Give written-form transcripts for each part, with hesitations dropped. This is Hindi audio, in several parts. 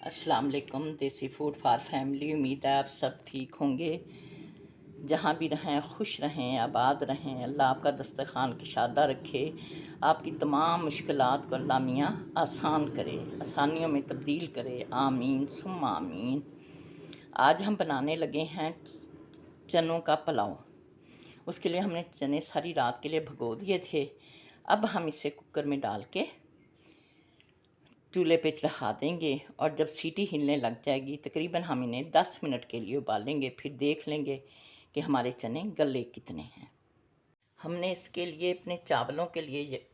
अस्सलाम वालेकुम। देसी फूड फॉर फैमिली। उम्मीद है आप सब ठीक होंगे, जहाँ भी रहें खुश रहें, आबाद रहें। अल्लाह आपका दस्तरखान कुशादा रखे, आपकी तमाम मुश्किलात को अल्लाह मियाँ आसान करे, आसानियों में तब्दील करे। आमीन सुम्मा आमीन। आज हम बनाने लगे हैं चनों का पुलाव। उसके लिए हमने चने सारी रात के लिए भिगो दिए थे। अब हम इसे कुकर में डाल के चूल्हे पे चढ़ा देंगे और जब सीटी हिलने लग जाएगी तकरीबन हम इन्हें 10 मिनट के लिए उबालेंगे। फिर देख लेंगे कि हमारे चने गले कितने हैं। हमने इसके लिए अपने चावलों के लिए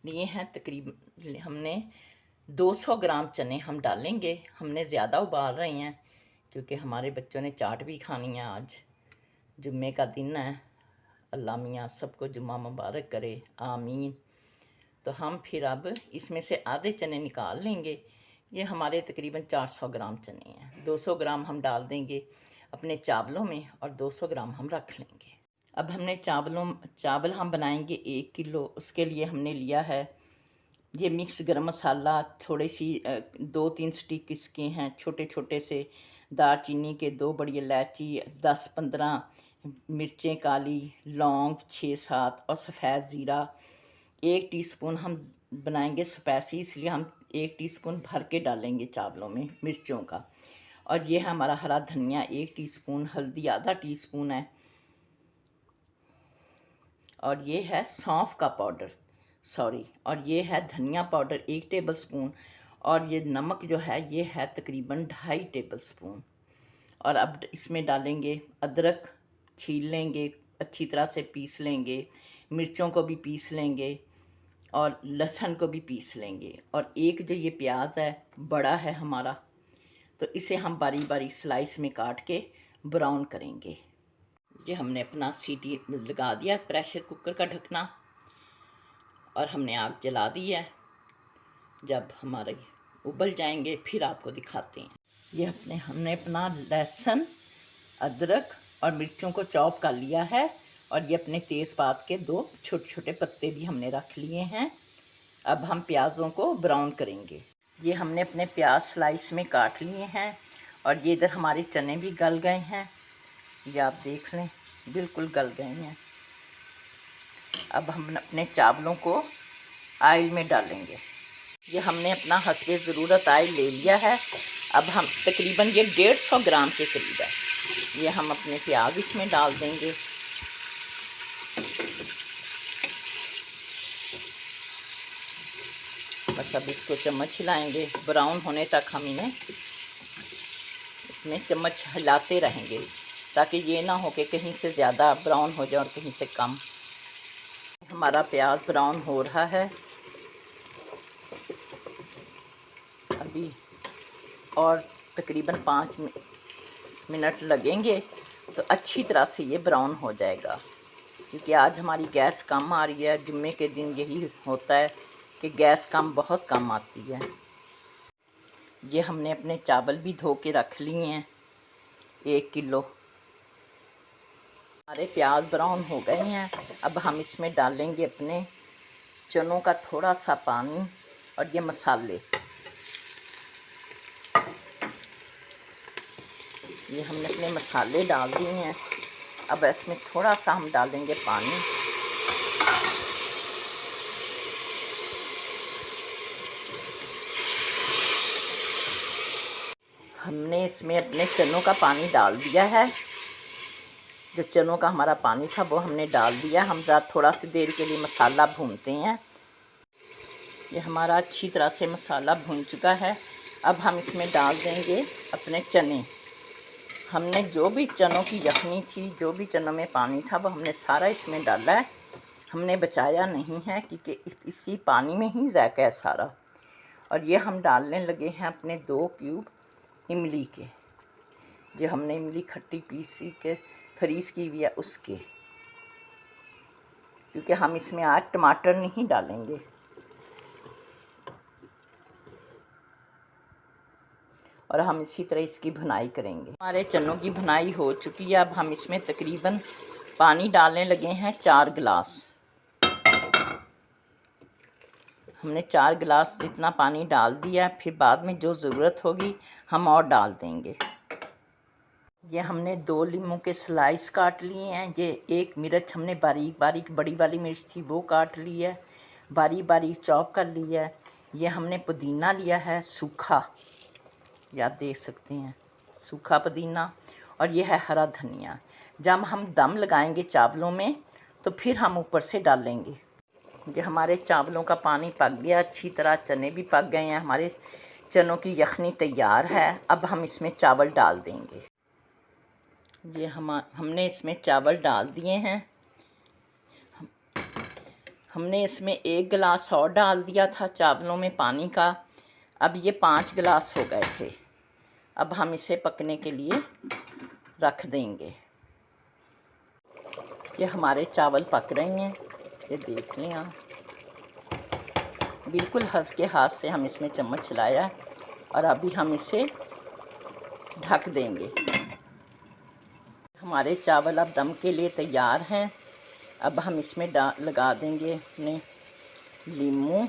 लिए हैं तकरीबन हमने 200 ग्राम चने हम डालेंगे। हमने ज़्यादा उबाल रहे हैं क्योंकि हमारे बच्चों ने चाट भी खानी है। आज जुम्मे का दिन है। अल्लाह मियाँ सबको जुम्मा मुबारक करे, आमीन। तो हम फिर अब इसमें से आधे चने निकाल लेंगे। ये हमारे तकरीबन 400 ग्राम चने हैं। 200 ग्राम हम डाल देंगे अपने चावलों में और 200 ग्राम हम रख लेंगे। अब हमने चावल हम बनाएंगे 1 किलो। उसके लिए हमने लिया है ये मिक्स गरम मसाला, थोड़ी सी 2-3 स्टिक इसके हैं छोटे छोटे से, दालचीनी के 2 बड़ी इलायची, 10-15 मिर्चें काली, लौंग 6-7 और सफ़ेद ज़ीरा। 1 टीस्पून हम बनाएंगे स्पाइसी, इसलिए हम 1 टीस्पून भर के डालेंगे चावलों में मिर्चों का। और ये है हमारा हरा धनिया 1 टीस्पून, हल्दी आधा टीस्पून है, और ये है सौंफ का पाउडर, और ये है धनिया पाउडर 1 टेबलस्पून, और ये नमक जो है ये है तकरीबन 2.5 टेबलस्पून। और अब इसमें डालेंगे अदरक, छील लेंगे, अच्छी तरह से पीस लेंगे, मिर्चों को भी पीस लेंगे और लहसुन को भी पीस लेंगे। और एक जो ये प्याज है बड़ा है हमारा, तो इसे हम बारी बारी स्लाइस में काट के ब्राउन करेंगे। ये हमने अपना सीटी लगा दिया प्रेशर कुकर का ढकना और हमने आग जला दी है। जब हमारे उबल जाएंगे फिर आपको दिखाते हैं। ये हमने अपना लहसुन, अदरक और मिर्चों को चॉप कर लिया है, और ये अपने तेज़पात के 2 छोटे छोटे पत्ते भी हमने रख लिए हैं। अब हम प्याज़ों को ब्राउन करेंगे। ये हमने अपने प्याज स्लाइस में काट लिए हैं, और ये इधर हमारे चने भी गल गए हैं। ये आप देख लें बिल्कुल गल गए हैं। अब हम अपने चावलों को ऑयल में डालेंगे। ये हमने अपना हस्बे ज़रूरत ऑयल ले लिया है। अब हम तकरीबन ये 150 ग्राम के करीब है। ये हम अपने प्याज इसमें डाल देंगे। बस अब इसको चम्मच हिलाएंगे, ब्राउन होने तक हम इन्हें इसमें चम्मच हिलाते रहेंगे, ताकि ये ना हो कि कहीं से ज़्यादा ब्राउन हो जाए और कहीं से कम। हमारा प्याज ब्राउन हो रहा है अभी, और तकरीबन 5 मिनट लगेंगे तो अच्छी तरह से ये ब्राउन हो जाएगा। क्योंकि आज हमारी गैस कम आ रही है। जुम्मे के दिन यही होता है कि गैस बहुत कम आती है। ये हमने अपने चावल भी धो के रख लिए हैं 1 किलो। हमारे प्याज ब्राउन हो गए हैं। अब हम इसमें डालेंगे अपने चनों का थोड़ा सा पानी और ये मसाले। ये हमने अपने मसाले डाल दिए हैं। अब इसमें थोड़ा सा हम डालेंगे पानी। हमने इसमें अपने चनों का पानी डाल दिया है। जो चनों का हमारा पानी था वो हमने डाल दिया। हम थोड़ा सी देर के लिए मसाला भूनते हैं। ये हमारा अच्छी तरह से मसाला भून चुका है। अब हम इसमें डाल देंगे अपने चने। हमने जो भी चनों की यखनी थी, जो भी चनों में पानी था, वो हमने सारा इसमें डाला है। हमने बचाया नहीं है क्योंकि इसी पानी में ही जायका है सारा। और ये हम डालने लगे हैं अपने 2 क्यूब इमली के, जो हमने इमली खट्टी पीसी के फ्रीज़ की हुई है उसके, क्योंकि हम इसमें आज टमाटर नहीं डालेंगे। और हम इसी तरह इसकी भुनाई करेंगे। हमारे चनों की भुनाई हो चुकी है। अब हम इसमें तकरीबन पानी डालने लगे हैं 4 गिलास। हमने 4 गिलास जितना पानी डाल दिया, फिर बाद में जो ज़रूरत होगी हम और डाल देंगे। ये हमने 2 लीमू के स्लाइस काट लिए हैं। ये 1 मिर्च हमने बारीक बारीक, बड़ी वाली मिर्च थी वो काट ली है, बारीक बारीक चॉप कर ली है। ये हमने पुदीना लिया है सूखा, ये आप देख सकते हैं, सूखा पुदीना। और ये है हरा धनिया। जब हम दम लगाएंगे चावलों में तो फिर हम ऊपर से डालेंगे। ये हमारे चावलों का पानी पक गया अच्छी तरह, चने भी पक गए हैं, हमारे चनों की यखनी तैयार है। अब हम इसमें चावल डाल देंगे। ये हमने इसमें चावल डाल दिए हैं। हमने इसमें 1 गिलास और डाल दिया था चावलों में पानी का। अब ये 5 गिलास हो गए थे। अब हम इसे पकने के लिए रख देंगे। ये हमारे चावल पक रहे हैं, ये देख लें आप। बिल्कुल हल्के हाथ से हम इसमें चम्मच चलाया और अभी हम इसे ढक देंगे। हमारे चावल अब दम के लिए तैयार हैं। अब हम इसमें लगा देंगे अपने लीमू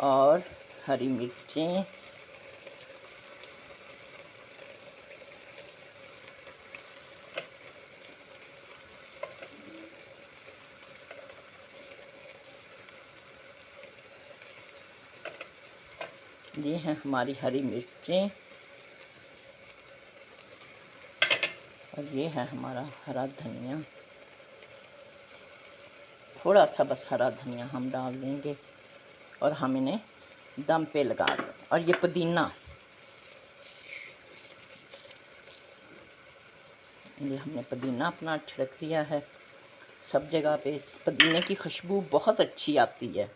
और हरी मिर्चें, ये हैं हमारी हरी मिर्चें, और ये है हमारा हरा धनिया। थोड़ा सा बस हरा धनिया हम डाल देंगे और हम इन्हें दम पे लगा दें। और ये पुदीना, ये हमने पुदीना अपना छिड़क दिया है सब जगह पे। पुदीने की खुशबू बहुत अच्छी आती है।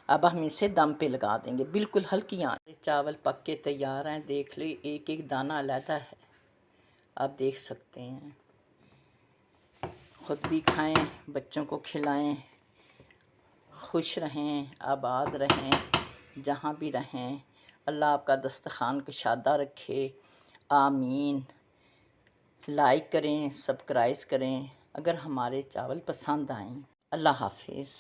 अब हम इसे दम पे लगा देंगे बिल्कुल हल्की आंच। चावल पक के तैयार हैं, देख ले, एक एक दाना अलग है, आप देख सकते हैं। ख़ुद भी खाएं, बच्चों को खिलाएं, खुश रहें, आबाद रहें, जहाँ भी रहें। अल्लाह आपका दस्तरखान कुशादा रखे, आमीन। लाइक करें, सब्सक्राइब करें अगर हमारे चावल पसंद आएँ। अल्लाह हाफिज़।